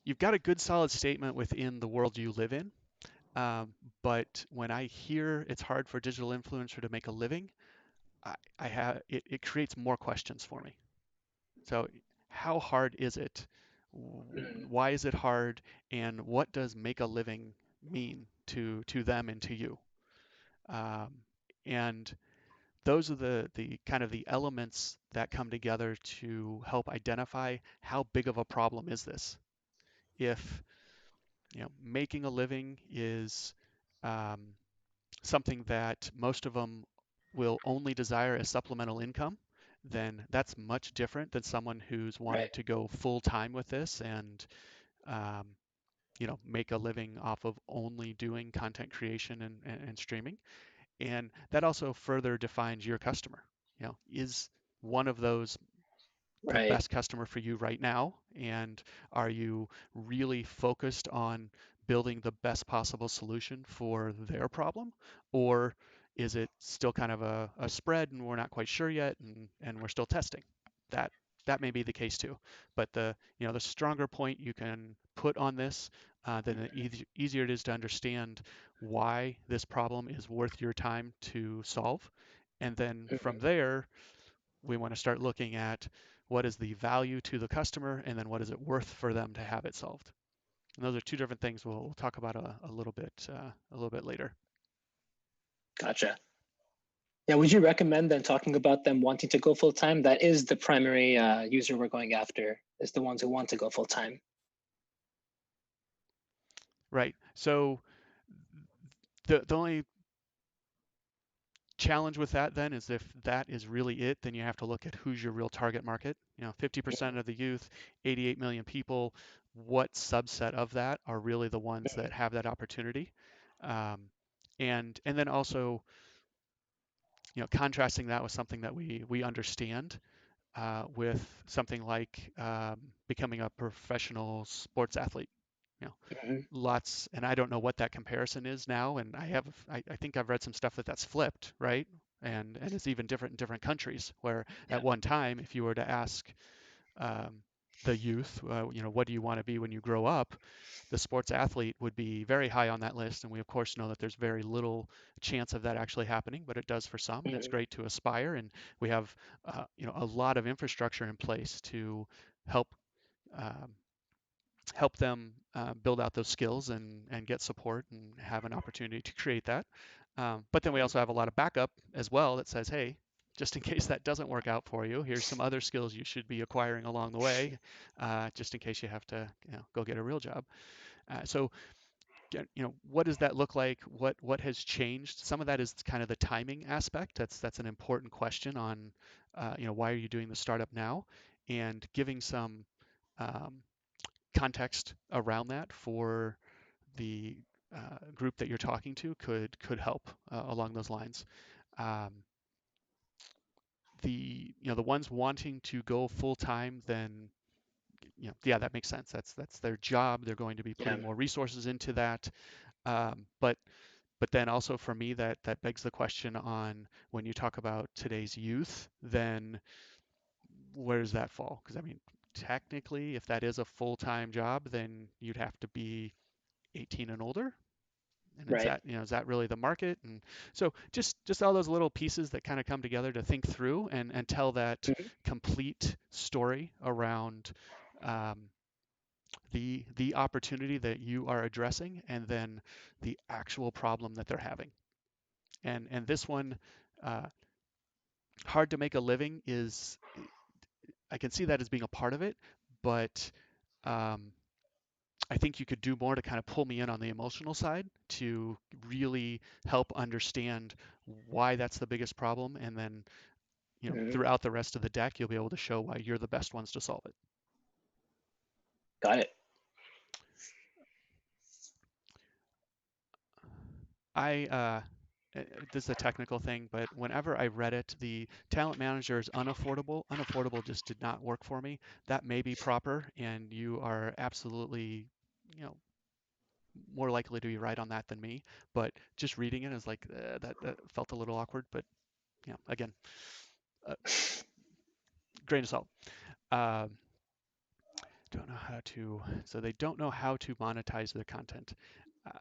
you've got a good solid statement within the world you live in. But when I hear it's hard for a digital influencer to make a living, I have it creates more questions for me. So how hard is it? Mhm. Why is it hard? And what does make a living mean to them and to you? Um, and those are the kind of the elements that come together to help identify how big of a problem is this. If making a living is um, something that most of them will only desire as supplemental income, then that's much different than someone who's wanting Right. to go full time with this and um, make a living off of only doing content creation and streaming. And that also further defines your customer. Is one of those the Right. best customer for you right now? And are you really focused on building the best possible solution for their problem? Or is it still kind of a spread and we're not quite sure yet and we're still testing? That that may be the case too. But the stronger point you can put on this, then the easier it is to understand why this problem is worth your time to solve. And then from Mhm. there, we want to start looking at what is the value to the customer and then what is it worth for them to have it solved. And those are two different things we'll talk about a little bit later. Gotcha. Yeah, would you recommend then talking about them wanting to go full time? That is the primary user we're going after, is the ones who want to go full time. Right. So the only challenge with that then is if that is really it, then you have to look at who's your real target market. 50% of the youth, 88 million people, what subset of that are really the ones that have that opportunity? Um, and then also, contrasting that with something that we understand with something like becoming a professional sports athlete. You know, Mhm. lots, and I don't know what that comparison is now. And I think I've read some stuff that's flipped, right? And it's even different in different countries. Where Yeah. at one time, if you were to ask um, the youth, what do you want to be when you grow up? The sports athlete would be very high on that list. And we, of course, know that there's very little chance of that actually happening, but it does for some. And it's Mhm. great to aspire. And we have, a lot of infrastructure in place to help. Um, help them build out those skills and get support and have an opportunity to create that. But then we Mhm. also have a lot of backup as well that says, hey, just in case that doesn't work out for you, here's some other skills you should be acquiring along the way, just in case you have to go get a real job. So, what does that look like? What has changed? Some of that is kind of the timing aspect. That's an important question on, why are you doing the startup now, and giving some um, context around that for the group that you're talking to could help along those lines. Um, the ones wanting to go full time, then yeah, that makes sense. That's their job. They're going to be Yeah. putting more resources into that. But then also for me, that begs the question on when you talk about today's youth, then where does that fall? Because I mean, technically, if that is a full time job, then you'd have to be 18 and older. And is Right. that really the market? And so just all those little pieces that kind of come together to think through and tell that Mhm. complete story around um, the opportunity that you are addressing and then the actual problem that they're having. And this one, uh, hard to make a living is, I can see that as being a part of it, but um, I think you could do more to kind of pull me in on the emotional side to really help understand why that's the biggest problem. And then, Mhm. throughout the rest of the deck, you'll be able to show why you're the best ones to solve it. Got it. I, this is a technical thing, but whenever I read it, the talent manager is unaffordable. Unaffordable just did not work for me. That may be proper, and you are absolutely, you know, more likely to be right on that than me. But just reading it is like that felt a little awkward. But again, uh, grain of salt. Um, Don't know how to. So they don't know how to monetize their content. Uh,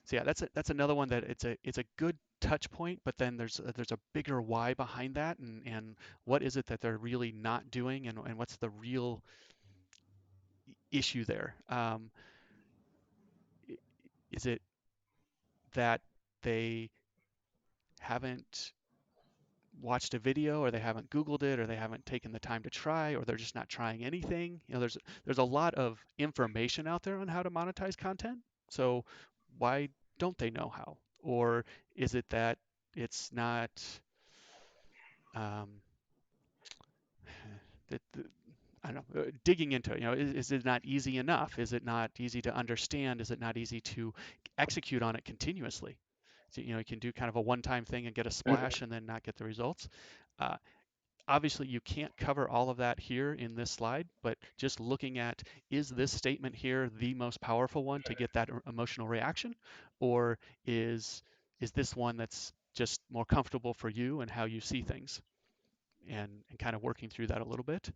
so yeah, that's another one that it's a good touch point, but then there's a bigger why behind that, and what is it that they're really not doing, and what's the real issue there? Is it that they haven't watched a video, or they haven't Googled it, or they haven't taken the time to try, or they're just not trying anything? There's a lot of information out there on how to monetize content. So why don't they know how? Or is it that it's not um, that I don't know, digging into it, is it not easy enough? Is it not easy to understand? Is it not easy to execute on it continuously? So, you can do kind of a one-time thing and get a Hmm. splash and then not get the results. Uh, Obviously, you can't cover all of that here in this slide, but just looking at, is this statement here the most powerful one to get that emotional reaction, or is this one that's just more comfortable for you and how you see things? And kind of working through that a little bit.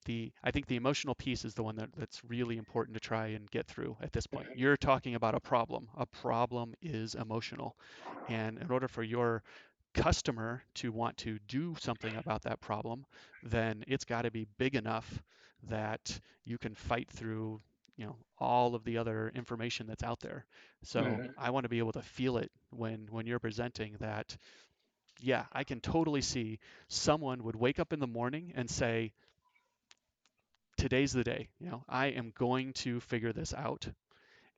The I think the emotional piece is the one that's really important to try and get through at this point. Hmm. You're talking about a problem. A problem is emotional, and in order for your customer to want to do something about that problem, then it's got to be big enough that you can fight through, all of the other information that's out there. So Hmm. I want to be able to feel it when you're presenting that. Yeah, I can totally see someone would wake up in the morning and say, today's the day. I am going to figure this out.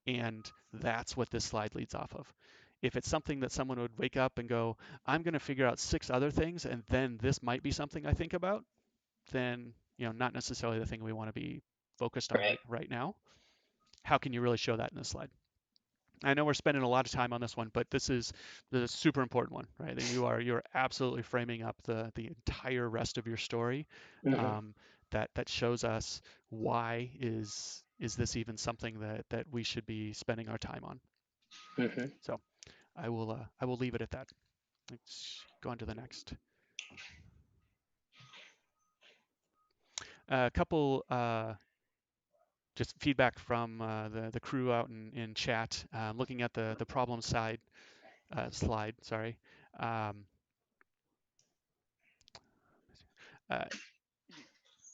And that's what this slide leads off of. If it's something that someone would wake up and go, I'm going to figure out six other things, and then this might be something I think about, then, not necessarily the thing we want to be focused on Right. right now. How can you really show that in this slide? I know we're spending a lot of time on this one, but this is the super important one, right? And you're absolutely framing up the entire rest of your story. Hmm. Um, that shows us why is this even something that we should be spending our time on. Hmm. So I will leave it at that. Let's go on to the next. A couple just feedback from the crew out in chat, looking at the problem side slide. Sorry. Um, uh,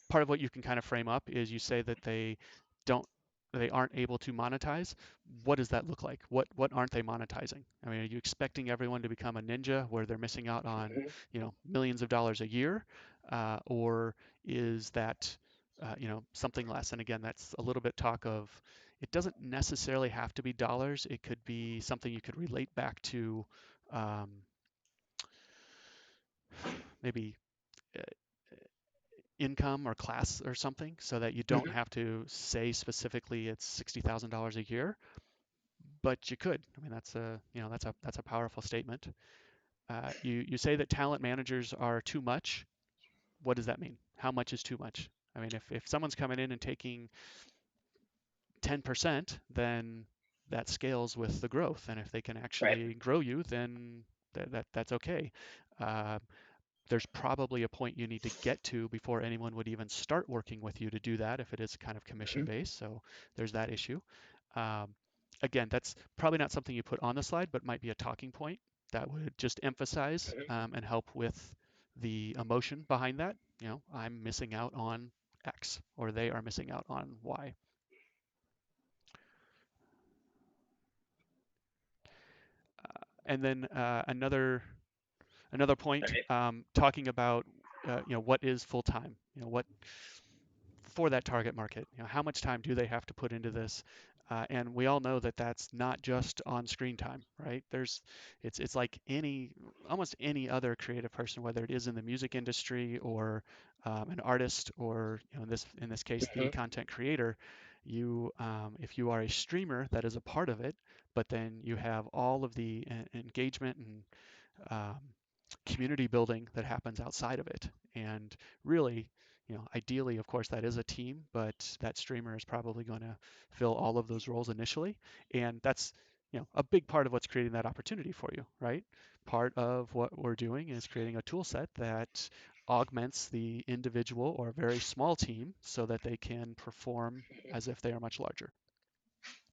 Part of what you can kind of frame up is you say that don't they aren't able to monetize. What does that look like? What aren't they monetizing? I mean, are you expecting everyone to become a ninja where they're missing out on, Hmm. millions of dollars a year, or is that, something less? And again, that's a little bit talk of, it doesn't necessarily have to be dollars. It could be something you could relate back to, um, maybe uh, income or class or something, so that you don't Hmm. have to say specifically it's $60,000 a year, but you could. I mean, that's a powerful statement. You say that talent managers are too much. What does that mean? How much is too much? I mean, if someone's coming in and taking 10%, then that scales with the growth, and if they can Right. actually grow you, then that's okay. Uh, there's probably a point you need to get to before anyone would even start working with you to do that if it is kind of commission Hmm. based. So there's that issue. Um, Again, that's probably not something you put on the slide, but might be a talking point that would just emphasize and help with the emotion behind that. I'm missing out on X, or they are missing out on Y. And then another point, Right. talking about what is full time. What for that target market. How much time do they have to put into this? And we all know that that's not just on screen time, right? It's like almost any other creative person, whether it is in the music industry or an artist, or in this case the Hmm. content creator. If you are a streamer, that is a part of it, but then you have all of the engagement and um, community building that happens outside of it. And really, ideally, of course, that is a team, but that streamer is probably going to fill all of those roles initially. And that's, a big part of what's creating that opportunity for you, right? Part of what we're doing is creating a tool set that augments the individual or very small team so that they can perform as if they are much larger.